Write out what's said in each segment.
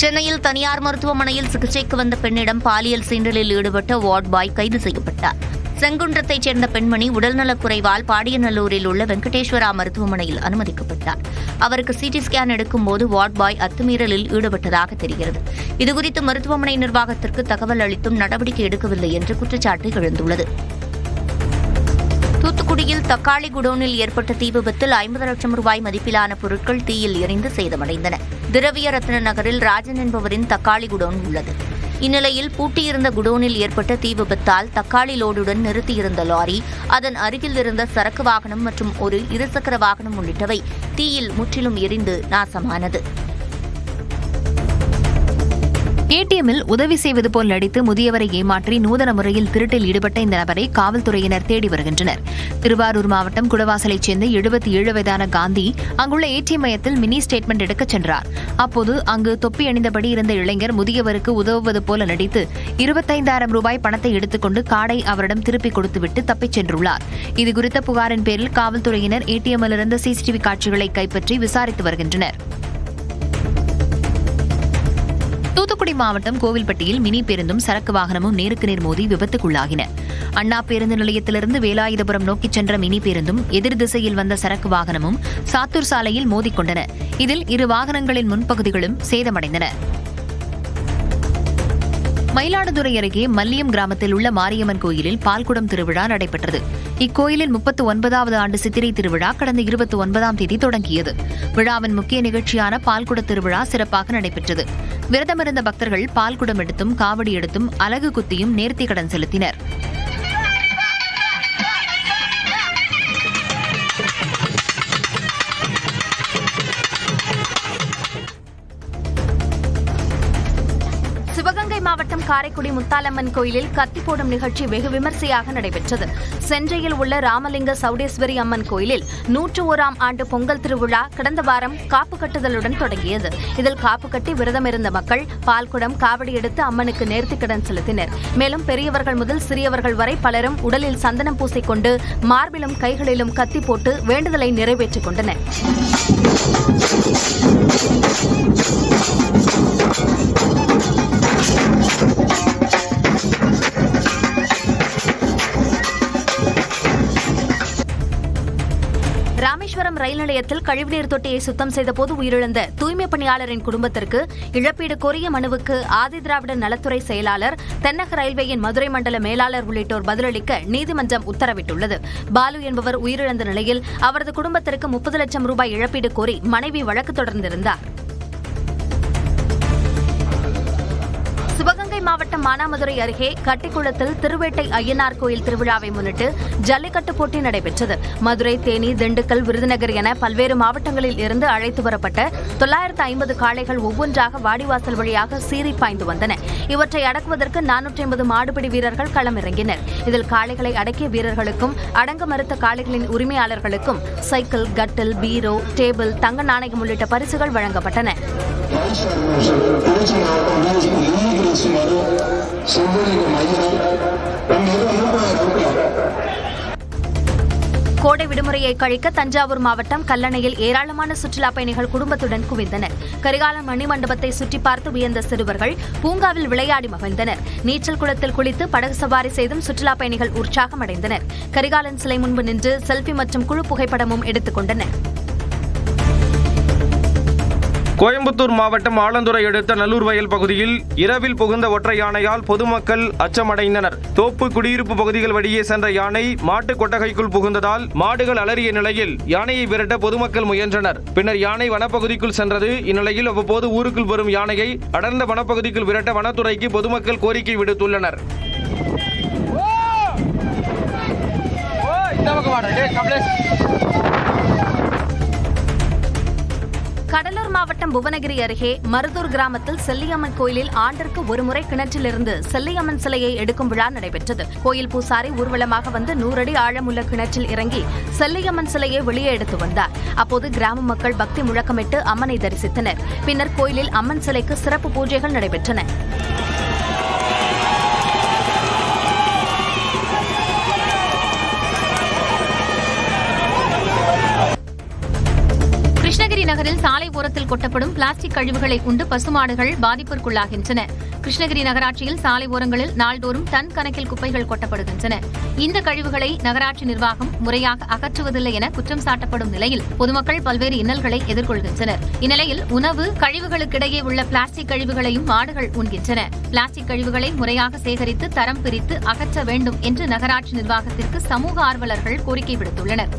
சென்னையில் தனியார் மருத்துவமனையில் சிகிச்சைக்கு வந்த பெண்ணிடம் பாலியல் சீண்டலில் ஈடுபட்ட வார்ட் பாய் கைது செய்யப்பட்டார். செங்குன்றத்தைச் சேர்ந்த பெண்மணி உடல்நலக்குறைவால் பாடியநல்லூரில் உள்ள வெங்கடேஸ்வரா மருத்துவமனையில் அனுமதிக்கப்பட்டார். அவருக்கு சிடி ஸ்கேன் எடுக்கும்போது வார்ட் பாய் அத்துமீறலில் ஈடுபட்டதாக தெரிகிறது. இதுகுறித்து மருத்துவமனை நிர்வாகத்திற்கு தகவல் அளித்தும் நடவடிக்கை எடுக்கவில்லை என்று குற்றச்சாட்டு எழுந்துள்ளது. தூத்துக்குடியில் தக்காளி குடோனில் ஏற்பட்ட தீ விபத்தில் 50 லட்சம் ரூபாய் மதிப்பிலான பொருட்கள் தீயில் எரிந்து சேதமடைந்தன. திரவிய ரத்ன நகரில் ராஜன் என்பவரின் தக்காளி குடோன் உள்ளது. இந்நிலையில் பூட்டியிருந்த குடோனில் ஏற்பட்ட தீ விபத்தால் தக்காளி லோடுடன் நிறுத்தியிருந்த லாரி, அதன் அருகில் இருந்த சரக்கு வாகனம் மற்றும் ஒரு இருசக்கர வாகனம் உள்ளிட்டவை தீயில் முற்றிலும் எரிந்து நாசமானது. ஏடிஎம்மில் உதவி செய்வது போல் நடித்து முதியவரை ஏமாற்றி நூதன முறையில் திருட்டில் ஈடுபட்ட இந்த நபரை காவல்துறையினர் தேடி வருகின்றனர். திருவாரூர் மாவட்டம் குடவாசலைச் சேர்ந்த 77 வயதான காந்தி அங்குள்ள ஏடிஎம் மையத்தில் மினி ஸ்டேட்மெண்ட் எடுக்கச் சென்றார். அப்போது அங்கு தொப்பி அணிந்தபடி இருந்த இளைஞர் முதியவருக்கு உதவுவது போல நடித்து 25,000 ரூபாய் பணத்தை எடுத்துக்கொண்டு கார்டை அவரிடம் திருப்பிக் கொடுத்துவிட்டு தப்பிச் சென்றுள்ளார். இதுகுறித்த புகாரின் பேரில் காவல்துறையினர் ஏடிஎம்மிலிருந்து சிசிடிவி காட்சிகளை கைப்பற்றி விசாரித்து வருகின்றனர். தூத்துக்குடி மாவட்டம் கோவில்பட்டியில் மினி பேருந்தும் சரக்கு வாகனமும் நேருக்கு நேர் மோதி விபத்துக்குள்ளாகின. அண்ணா பேருந்து நிலையத்திலிருந்து வேலாயுதபுரம் நோக்கிச் சென்ற மினி பேருந்தும் எதிர் திசையில் வந்த சரக்கு வாகனமும் சாத்தூர் சாலையில் மோதிக்கொண்டன. இதில் இரு வாகனங்களின் முன்பகுதிகளும் சேதமடைந்தன. மயிலாடுதுறை அருகே மல்லியம் கிராமத்தில் உள்ள மாரியம்மன் கோயிலில் பால்குடம் திருவிழா நடைபெற்றது. இக்கோயிலில் 39வது ஆண்டு சித்திரை திருவிழா கடந்த 29ஆம் தேதி தொடங்கியது. விழாவின் முக்கிய நிகழ்ச்சியான பால்குட திருவிழா சிறப்பாக நடைபெற்றது. விரதமிருந்த பக்தர்கள் பால்குடம் எடுத்தும் காவடி எடுத்தும் அலகு குத்தியும் நேர்த்திக்கடன் செலுத்தினர். சிவகங்கை மாவட்டம் காரைக்குடி முத்தாலம்மன் கோயிலில் கத்தி போடும் நிகழ்ச்சி வெகு விமர்சையாக நடைபெற்றது. சென்னையில் உள்ள ராமலிங்க சௌடேஸ்வரி அம்மன் கோயிலில் 101ஆம் ஆண்டு பொங்கல் திருவிழா கடந்த வாரம் காப்பு கட்டுதலுடன் தொடங்கியது. இதில் காப்பு கட்டி விரதமிருந்த மக்கள் பால்குடம் காவடி எடுத்து அம்மனுக்கு நேர்த்திக்கடன் செலுத்தினர். மேலும் பெரியவர்கள் முதல் சிறியவர்கள் வரை பலரும் உடலில் சந்தனம் பூசிக்கொண்டு மார்பிலும் கைகளிலும் கத்தி போட்டு வேண்டுதலை நிறைவேற்றிக் கொண்டனர். ராமேஸ்வரம் ரயில் நிலையத்தில் கழிவுநீர் தொட்டியை சுத்தம் செய்தபோது உயிரிழந்த தூய்மை பணியாளரின் குடும்பத்திற்கு இழப்பீடு கோரிய மனுவுக்கு ஆதிதிராவிட நலத்துறை செயலாளர், தென்னக ரயில்வேயின் மதுரை மண்டல மேலாளர் உள்ளிட்டோர் பதிலளிக்க நீதிமன்றம் உத்தரவிட்டுள்ளது. பாலு என்பவர் உயிரிழந்த நிலையில் அவரது குடும்பத்திற்கு 30 லட்சம் ரூபாய் இழப்பீடு கோரி மனைவி வழக்கு தொடர்ந்திருந்தார். சிவகங்கை மாவட்டம் மானாமதுரை அருகே கட்டிக்குளத்தில் திருவேட்டை ஐயனார் கோயில் திருவிழாவை முன்னிட்டு ஜல்லிக்கட்டு போட்டி நடைபெற்றது. மதுரை, தேனி, திண்டுக்கல், விருதுநகர் என பல்வேறு மாவட்டங்களில் இருந்து அழைத்து வரப்பட்ட 950 காளைகள் ஒவ்வொன்றாக வாடிவாசல் வழியாக சீறி பாய்ந்து வந்தன. இவற்றை அடக்குவதற்கு 450 மாடுபிடி வீரர்கள் களமிறங்கினர். இதில் காளைகளை அடக்கிய வீரர்களுக்கும் அடங்க மறுத்த காளைகளின் உரிமையாளர்களுக்கும் சைக்கிள், கட்டில், பீரோ, டேபிள், தங்க நாணயம் உள்ளிட்ட பரிசுகள் வழங்கப்பட்டன. கோடை விடுமுறையை கழிக்க தஞ்சாவூர் மாவட்டம் கல்லணையில் ஏராளமான சுற்றுலாப் பயணிகள் குடும்பத்துடன் குவிந்தனர். கரிகாலன் மணிமண்டபத்தை சுற்றி பார்த்து வியந்த சிறுவர்கள் பூங்காவில் விளையாடி மகிழ்ந்தனர். நீச்சல் குளத்தில் குளித்து படகு சவாரி செய்தும் சுற்றுலாப் பயணிகள் உற்சாகமடைந்தனர். கரிகாலன் சிலை முன்பு நின்று செல்ஃபி மற்றும் குழு புகைப்படமும் எடுத்துக் கொண்டனர். கோயம்புத்தூர் மாவட்டம் ஆலந்துறை அடுத்த நல்லூர் வயல் பகுதியில் இரவில் புகுந்த ஒற்றை யானையால் பொதுமக்கள் அச்சமடைந்தனர். தோப்பு குடியிருப்பு பகுதிகள் வழியே சென்ற யானை மாட்டு கொட்டகைக்குள் புகுந்ததால் மாடுகள் அலறிய நிலையில் யானையை விரட்ட பொதுமக்கள் முயன்றனர். பின்னர் யானை வனப்பகுதிக்குள் சென்றது. இந்நிலையில் அவ்வப்போது ஊருக்குள் வரும் யானையை அடர்ந்த வனப்பகுதிக்குள் விரட்ட வனத்துறைக்கு பொதுமக்கள் கோரிக்கை விடுத்துள்ளனர். கடலூர் மாவட்டம் புவனகிரி அருகே மருதூர் கிராமத்தில் செல்லியம்மன் கோயிலில் ஆண்டிற்கு ஒருமுறை கிணற்றிலிருந்து செல்லியம்மன் சிலையை எடுக்கும் விழா நடைபெற்றது. கோயில் பூசாரி ஊர்வலமாக வந்து 100 அடி ஆழமுள்ள கிணற்றில் இறங்கி செல்லியம்மன் சிலையை வெளியே எடுத்து வந்தார். அப்போது கிராம மக்கள் பக்தி முழக்கமிட்டு அம்மனை தரிசித்தனர். பின்னர் கோயிலில் அம்மன் சிலைக்கு சிறப்பு பூஜைகள் நடைபெற்றன. கிருஷ்ணகிரி நகரில் நகரில் சாலை ஓரத்தில் கொட்டப்படும் பிளாஸ்டிக் கழிவுகளை உண்டு பசுமாடுகள் பாதிப்பிற்குள்ளாகின்றன. கிருஷ்ணகிரி நகராட்சியில் சாலை ஓரங்களில் நாள்தோறும் டன் கணக்கில் குப்பைகள் கொட்டப்படுகின்றன. இந்த கழிவுகளை நகராட்சி நிர்வாகம் முறையாக அகற்றுவதில்லை என குற்றம் சாட்டப்படும் நிலையில் பொதுமக்கள் பல்வேறு இன்னல்களை எதிர்கொள்கின்றனர். இந்நிலையில் உணவு கழிவுகளுக்கிடையே உள்ள பிளாஸ்டிக் கழிவுகளையும் மாடுகள் உண்கின்றன. பிளாஸ்டிக் கழிவுகளை முறையாக சேகரித்து தரம் பிரித்து அகற்ற வேண்டும் என்று நகராட்சி நிர்வாகத்திற்கு சமூக ஆர்வலர்கள் கோரிக்கை விடுத்துள்ளனர்.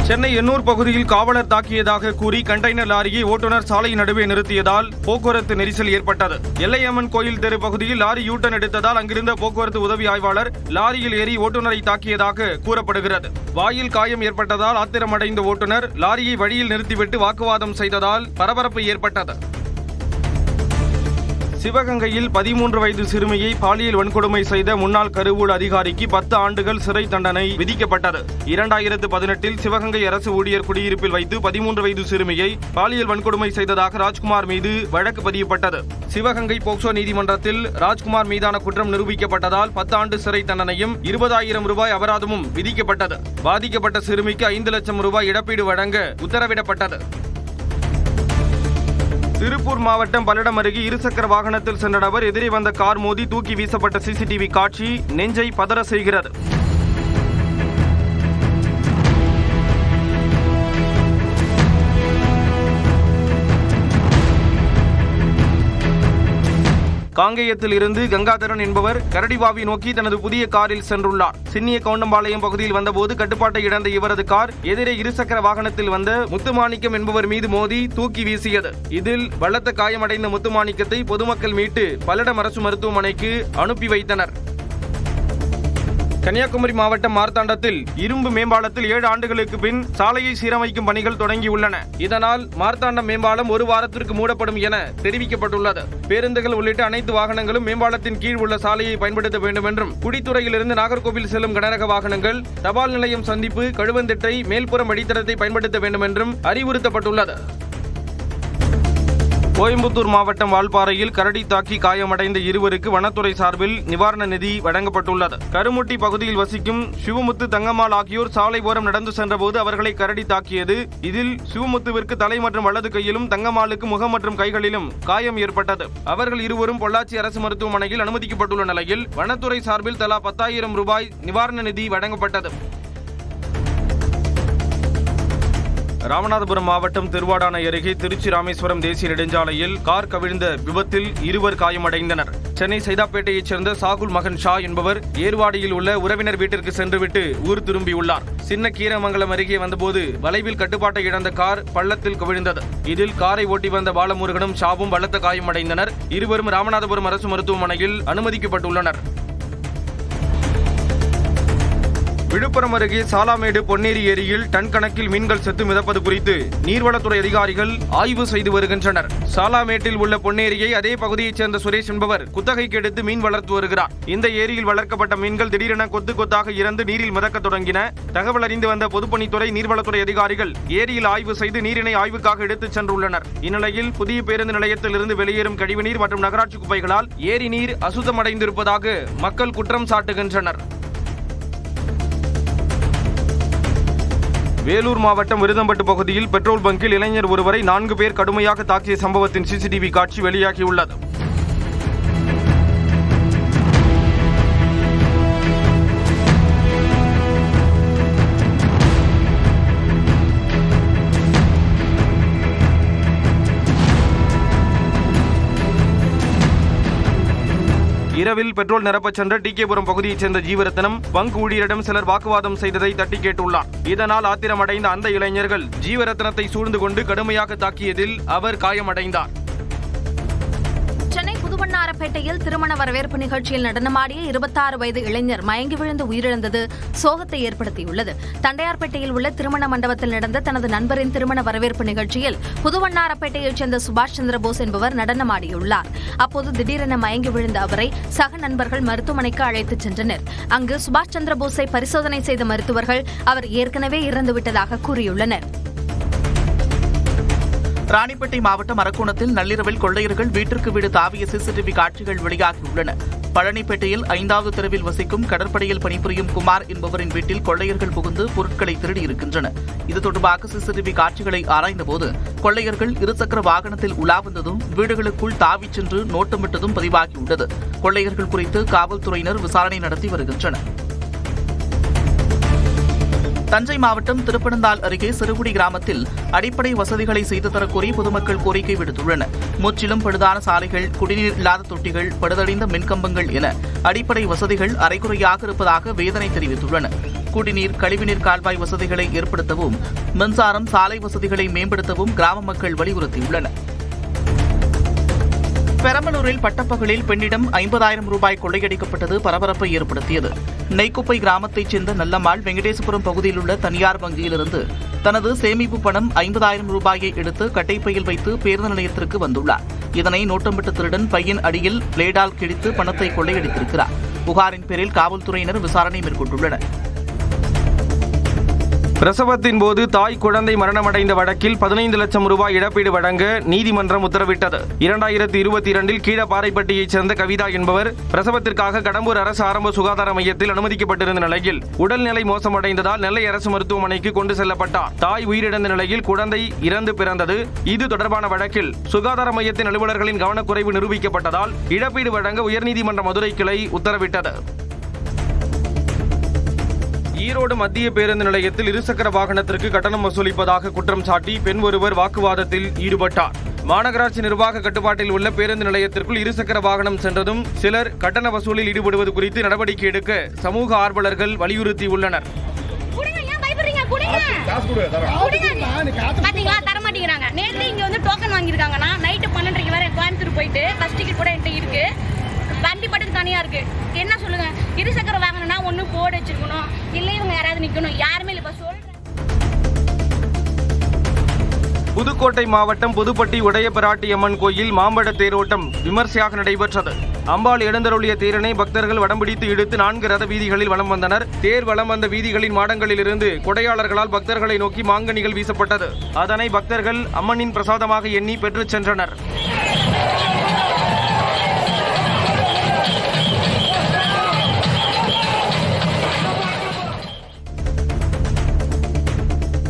சென்னை எண்ணூர் பகுதியில் காவலர் தாக்கியதாக கூறி கண்டெய்னர் லாரியை ஓட்டுநர் சாலை நடுவே நிறுத்தியதால் போக்குவரத்து நெரிசல் ஏற்பட்டது. எல்லையம்மன் கோயில் தெரு பகுதியில் லாரி யூட்டன் எடுத்ததால் அங்கிருந்த போக்குவரத்து உதவி ஆய்வாளர் லாரியில் ஏறி ஓட்டுநரை தாக்கியதாக கூறப்படுகிறது. வாயில் காயம் ஏற்பட்டதால் ஆத்திரமடைந்த ஓட்டுநர் லாரியை வழியில் நிறுத்திவிட்டு வாக்குவாதம் செய்ததால் பரபரப்பு ஏற்பட்டது. சிவகங்கையில் 13 வயது சிறுமியை பாலியல் வன்கொடுமை செய்த முன்னாள் கருவூல அதிகாரிக்கு 10 ஆண்டுகள் சிறை தண்டனை விதிக்கப்பட்டது. 2018இல் சிவகங்கை அரசு ஊழியர் குடியிருப்பில் வைத்து 13 வயது சிறுமியை பாலியல் வன்கொடுமை செய்ததாக ராஜ்குமார் மீது வழக்கு பதியப்பட்டது. சிவகங்கை போக்சோ நீதிமன்றத்தில் ராஜ்குமார் மீதான குற்றம் நிரூபிக்கப்பட்டதால் 10 ஆண்டு சிறை தண்டனையும் 20,000 ரூபாய் அபராதமும் விதிக்கப்பட்டது. பாதிக்கப்பட்ட சிறுமிக்கு 5 லட்சம் ரூபாய் இழப்பீடு வழங்க உத்தரவிடப்பட்டது. திருப்பூர் மாவட்டம் பல்லடம் அருகே இருசக்கர வாகனத்தில் சென்ற நபர் எதிரே வந்த கார் மோதி தூக்கி வீசப்பட்ட சிசிடிவி காட்சி நெஞ்சை பதற செய்கிறது. காங்கேயத்தில் இருந்து கங்காதரன் என்பவர் கரடிவாவி நோக்கி தனது புதிய காரில் சென்றுள்ளார். சின்னிய கவுண்டம்பாளையம் பகுதியில் வந்தபோது கட்டுப்பாட்டை இழந்த இவரது கார் எதிரே இருசக்கர வாகனத்தில் வந்த முத்துமாணிக்கம் என்பவர் மீது மோதி தூக்கி வீசியது. இதில் பலத்த காயமடைந்த முத்துமாணிக்கத்தை பொதுமக்கள் மீட்டு பல்லடம் அரசு மருத்துவமனைக்கு அனுப்பி வைத்தனர். கன்னியாகுமரி மாவட்டம் மார்த்தாண்டத்தில் இரும்பு மேம்பாலத்தில் 7 ஆண்டுகளுக்கு பின் சாலையை சீரமைக்கும் பணிகள் தொடங்கியுள்ளன. இதனால் மார்த்தாண்டம் மேம்பாலம் 1 வாரத்திற்கு மூடப்படும் என தெரிவிக்கப்பட்டுள்ளது. பேருந்துகள் உள்ளிட்ட அனைத்து வாகனங்களும் மேம்பாலத்தின் கீழ் உள்ள சாலையை பயன்படுத்த வேண்டும் என்றும், குடித்துறையிலிருந்து நாகர்கோவில் செல்லும் கனரக வாகனங்கள் தபால் நிலையம் சந்திப்பு கழுவந்திட்டை மேல்புறம் வழித்தடத்தை பயன்படுத்த வேண்டும் என்றும் அறிவுறுத்தப்பட்டுள்ளது. கோயம்புத்தூர் மாவட்டம் வால்பாறையில் கரடி தாக்கி காயமடைந்த இருவருக்கு வனத்துறை சார்பில் நிவாரண நிதி வழங்கப்பட்டுள்ளது. கருமுட்டி பகுதியில் வசிக்கும் சிவமுத்து, தங்கம்மாள் ஆகியோர் சாலை ஓரம் நடந்து சென்றபோது அவர்களை கரடி தாக்கியது. இதில் சிவமுத்துவிற்கு தலை மற்றும் வலது கையிலும், தங்கம்மாளுக்கு முகம் மற்றும் கைகளிலும் காயம் ஏற்பட்டது. அவர்கள் இருவரும் பொள்ளாச்சி அரசு மருத்துவமனையில் அனுமதிக்கப்பட்டுள்ள நிலையில் வனத்துறை சார்பில் தலா 10,000 ரூபாய் நிவாரண நிதி வழங்கப்பட்டது. ராமநாதபுரம் மாவட்டம் திருவாடானை அருகே திருச்சி ராமேஸ்வரம் தேசிய நெடுஞ்சாலையில் கார் கவிழ்ந்த விபத்தில் 2 காயமடைந்தனர். சென்னை சைதாப்பேட்டையைச் சேர்ந்த சாகுல் மகன் ஷா என்பவர் ஏர்வாடியில் உள்ள உறவினர் வீட்டிற்கு சென்றுவிட்டு ஊர் திரும்பியுள்ளார். சின்ன கீரமங்கலம் அருகே வந்தபோது வளைவில் கட்டுப்பாட்டை இழந்த கார் பள்ளத்தில் கவிழ்ந்தது. இதில் காரை ஓட்டி வந்த பாலமுருகனும் ஷாவும் பலத்த காயமடைந்தனர். இருவரும் ராமநாதபுரம் அரசு மருத்துவமனையில் அனுமதிக்கப்பட்டுள்ளனர். விழுப்புரம் அருகே சாலாமேடு பொன்னேரி ஏரியில் டன் கணக்கில் மீன்கள் செத்து மிதப்பது குறித்து நீர்வளத்துறை அதிகாரிகள் ஆய்வு செய்து வருகின்றனர். சாலாமேட்டில் உள்ள பொன்னேரியை அதே பகுதியைச் சேர்ந்த சுரேஷ் என்பவர் குத்தகைக்கு எடுத்து மீன் வளர்த்து வருகிறார். இந்த ஏரியில் வளர்க்கப்பட்ட மீன்கள் திடீரென கொத்து கொத்தாக இறந்து நீரில் மிதக்க தொடங்கின. தகவல் அறிந்து வந்த பொதுப்பணித்துறை, நீர்வளத்துறை அதிகாரிகள் ஏரியில் ஆய்வு செய்து நீரினை ஆய்வுக்காக எடுத்துச் சென்றுள்ளனர். இந்நிலையில் புதிய பேருந்து நிலையத்தில் இருந்து வெளியேறும் கழிவுநீர் மற்றும் நகராட்சி குப்பைகளால் ஏரி நீர் அசுத்தமடைந்திருப்பதாக மக்கள் குற்றம் சாட்டுகின்றனர். வேலூர் மாவட்டம் விருதம்பட்டு பகுதியில் பெட்ரோல் பங்கில் இளைஞர் ஒருவரை 4 பேர் கடுமையாக தாக்கிய சம்பவத்தின் சிசிடிவி காட்சி வெளியாகியுள்ளது. இரவில் பெட்ரோல் நிரப்பச் சென்ற டிகேபுரம் பகுதியைச் சேர்ந்த ஜீவரத்னம் பங்கு ஊழியரிடம் சிலர் வாக்குவாதம் செய்ததை தட்டி கேட்டுள்ளார். இதனால் ஆத்திரமடைந்த அந்த இளைஞர்கள் ஜீவரத்னத்தை சூழ்ந்து கொண்டு கடுமையாக தாக்கியதில் அவர் காயமடைந்தார். சென்னை புதுவண்ணாரப்பேட்டையில் திருமண வரவேற்பு நிகழ்ச்சியில் நடனமாடிய 26 வயது இளைஞர் மயங்கி விழுந்து உயிரிழந்தது சோகத்தை ஏற்படுத்தியுள்ளது. தண்டையார்பேட்டையில் உள்ள திருமண மண்டபத்தில் நடந்த தனது நண்பரின் திருமண வரவேற்பு நிகழ்ச்சியில் புதுவண்ணாரப்பேட்டையைச் சேர்ந்த சுபாஷ் சந்திரபோஸ் என்பவர் நடனமாடியுள்ளார். அப்போது திடீரென மயங்கி விழுந்த அவரை சக நண்பர்கள் மருத்துவமனைக்கு அழைத்துச் சென்றனர். அங்கு சுபாஷ் சந்திரபோஸை பரிசோதனை செய்த மருத்துவர்கள் அவர் ஏற்கனவே இறந்துவிட்டதாக கூறியுள்ளனர். ராணிப்பேட்டை மாவட்டம் அரக்கோணத்தில் நள்ளிரவில் கொள்ளையர்கள் வீட்டிற்கு வீடு தாவிய சிசிடிவி காட்சிகள் வெளியாகியுள்ளன. பழனிப்பேட்டையில் 5வது தெருவில் வசிக்கும் கடற்படையில் பணிபுரியும் குமார் என்பவரின் வீட்டில் கொள்ளையர்கள் புகுந்து பொருட்களை திருடியிருக்கின்றனர். இது தொடர்பாக சிசிடிவி காட்சிகளை ஆராய்ந்தபோது கொள்ளையர்கள் இருசக்கர வாகனத்தில் உலா வந்ததும் வீடுகளுக்குள் தாவிச் சென்று நோட்டமிட்டதும் பதிவாகியுள்ளது. கொள்ளையர்கள் குறித்து காவல்துறையினர் விசாரணை நடத்தி வருகின்றனர். தஞ்சை மாவட்டம் திருப்பனந்தாள் அருகே சிறுகுடி கிராமத்தில் அடிப்படை வசதிகளை செய்து தரக்கோரி பொதுமக்கள் கோரிக்கை விடுத்துள்ளனர். முற்றிலும் பழுதான சாலைகள், குடிநீர் இல்லாத தொட்டிகள், பழுதடைந்த மின்கம்பங்கள் என அடிப்படை வசதிகள் அரைகுறையாக இருப்பதாக வேதனை தெரிவித்துள்ளனர். குடிநீர், கழிவுநீர் கால்வாய் வசதிகளை ஏற்படுத்தவும், மின்சாரம், சாலை வசதிகளை மேம்படுத்தவும் கிராம மக்கள் வலியுறுத்தியுள்ளனர். பெரம்பலூரில் பட்டப்பகலில் பெண்ணிடம் 50,000 ரூபாய் கொள்ளையடிக்கப்பட்டது பரபரப்பை ஏற்படுத்தியது. நெய்க்குப்பை கிராமத்தைச் சேர்ந்த நல்லம்மாள் வெங்கடேசபுரம் பகுதியில் உள்ள தனியார் வங்கியிலிருந்து தனது சேமிப்பு பணம் 50,000 ரூபாயை எடுத்து கட்டைப்பையில் வைத்து பேருந்து நிலையத்திற்கு வந்துள்ளார். இதனை நோட்டமிட்ட திருடன் பையின் அடியில் பிளேடால் கிழித்து பணத்தை கொள்ளையடித்திருக்கிறார். புகாரின் பேரில் காவல்துறையினர் விசாரணை மேற்கொண்டுள்ளனர். பிரசவத்தின் போது தாய் குழந்தை மரணமடைந்த வழக்கில் 15 லட்சம் ரூபாய் இழப்பீடு வழங்க நீதிமன்றம் உத்தரவிட்டது. 2022 கீழப்பாறைப்பட்டியைச் சேர்ந்த கவிதா என்பவர் பிரசவத்திற்காக கடம்பூர் அரசு ஆரம்ப சுகாதார மையத்தில் அனுமதிக்கப்பட்டிருந்த நிலையில் உடல்நிலை மோசமடைந்ததால் நெல்லை அரசு மருத்துவமனைக்கு கொண்டு செல்லப்பட்டார். தாய் உயிரிழந்த நிலையில் குழந்தை இறந்து பிறந்தது. இது தொடர்பான வழக்கில் சுகாதார மையத்தின் அலுவலர்களின் கவனக்குறைவு நிரூபிக்கப்பட்டதால் இழப்பீடு வழங்க உயர்நீதிமன்ற மதுரை கிளை உத்தரவிட்டது. ஈரோடு மத்திய பேருந்து நிலையத்தில் இருசக்கர வாகனத்திற்கு கட்டணம் வசூலிப்பதாக குற்றம் சாட்டி பெண் ஒருவர் வாக்குவாதத்தில் ஈடுபட்டார். மாநகராட்சி நிர்வாக கட்டுப்பாட்டில் உள்ள பேருந்து நிலையத்திற்குள் இருசக்கர வாகனம் சென்றதும் சிலர் கட்டண வசூலில் ஈடுபடுவது குறித்து நடவடிக்கை எடுக்க சமூக ஆர்வலர்கள் வலியுறுத்தியுள்ளனர். நேற்று இங்க வந்து டோக்கன் வாங்கியிருக்காங்கன்னா நைட்டு 12:30 வரை கோயம்புத்தூர் போயிட்டு ஃபர்ஸ்ட் டிக்கெட் கூட என்கிட்ட இருக்கு. வண்டி பட்டுக்கு தனியா இருக்கு. என்ன சொல்லுங்க, இருசக்கர வாகனம்னா ஒண்ணு போர்டு வச்சிருக்கணும், இல்ல இவங்க யாராவது நிக்கணும், யாருமே இல்ல. இப்ப சொல்றேன். புதுக்கோட்டை மாவட்டம் புதுப்பட்டி உடையபிராட்டியம்மன் கோயில் மாம்பழ தேரோட்டம் விமர்சையாக நடைபெற்றது. அம்பாள் எழுந்தருளிய தேரினை பக்தர்கள் வடம்பிடித்து இழுத்து 4 ரத வீதிகளில் வலம் வந்தனர். தேர் வலம் வந்த வீதிகளின் மாடங்களிலிருந்து கொடையாளர்களால் பக்தர்களை நோக்கி மாங்கனிகள் வீசப்பட்டது. அதனை பக்தர்கள் அம்மனின் பிரசாதமாக எண்ணி பெற்றுச் சென்றனர்.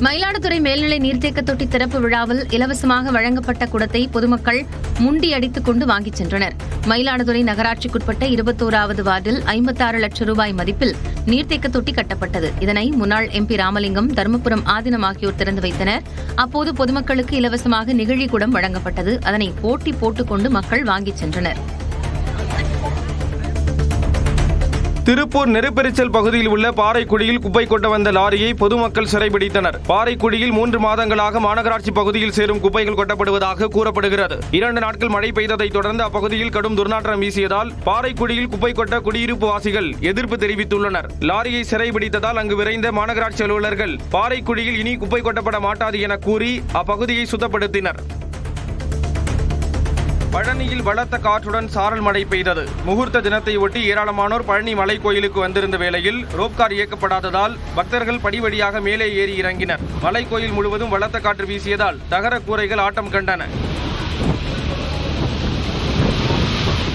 மயிலாடுதுறை மேல்நிலை நீர்த்தேக்க தொட்டி திறப்பு விழாவில் இலவசமாக வழங்கப்பட்ட குடத்தை பொதுமக்கள் முண்டியடித்துக் கொண்டு வாங்கிச் சென்றனர். மயிலாடுதுறை நகராட்சிக்குட்பட்ட 21வது வார்டில் 56 லட்சம் ரூபாய் மதிப்பில் நீர்த்தேக்க தொட்டி கட்டப்பட்டது. இதனை முன்னாள் MP ராமலிங்கம், தருமபுரம் ஆதீனம் ஆகியோர் திறந்து வைத்தனர். அப்போது பொதுமக்களுக்கு இலவசமாக நெகிழி குடம் வழங்கப்பட்டது. அதனை போட்டி போட்டுக்கொண்டு மக்கள் வாங்கிச் சென்றனர். திருப்பூர் நெருப்பெரிச்சல் பகுதியில் உள்ள பாறைக்குடியில் குப்பை கொட்ட வந்த லாரியை பொதுமக்கள் சிறைபிடித்தனர். பாறைக்குடியில் 3 மாதங்களாக மாநகராட்சி பகுதியில் சேரும் குப்பைகள் கொட்டப்படுவதாக கூறப்படுகிறது. 2 நாட்கள் மழை பெய்ததை தொடர்ந்து அப்பகுதியில் கடும் துர்நாற்றம் வீசியதால் பாறைக்குடியில் குப்பை கொட்ட குடியிருப்பு வாசிகள் எதிர்ப்பு தெரிவித்துள்ளனர். லாரியை சிறைபிடித்ததால் அங்கு விரைந்த மாநகராட்சி அலுவலர்கள் பாறைக்குடியில் இனி குப்பை கொட்டப்பட மாட்டாது என கூறி அப்பகுதியை சுத்தப்படுத்தினர். பழனியில் பலத்த காற்றுடன் சாரல் மழை பெய்தது. முகூர்த்த தினத்தை ஒட்டி ஏராளமானோர் பழனி மலை கோயிலுக்கு வந்திருந்த வேளையில் ரோப்கார் இயக்கப்படாததால் பக்தர்கள் படிவடியாக மேலே ஏறி இறங்கினர். மலை கோயில் முழுவதும் பலத்த காற்று வீசியதால் தகர கூரைகள் ஆட்டம் கண்டன.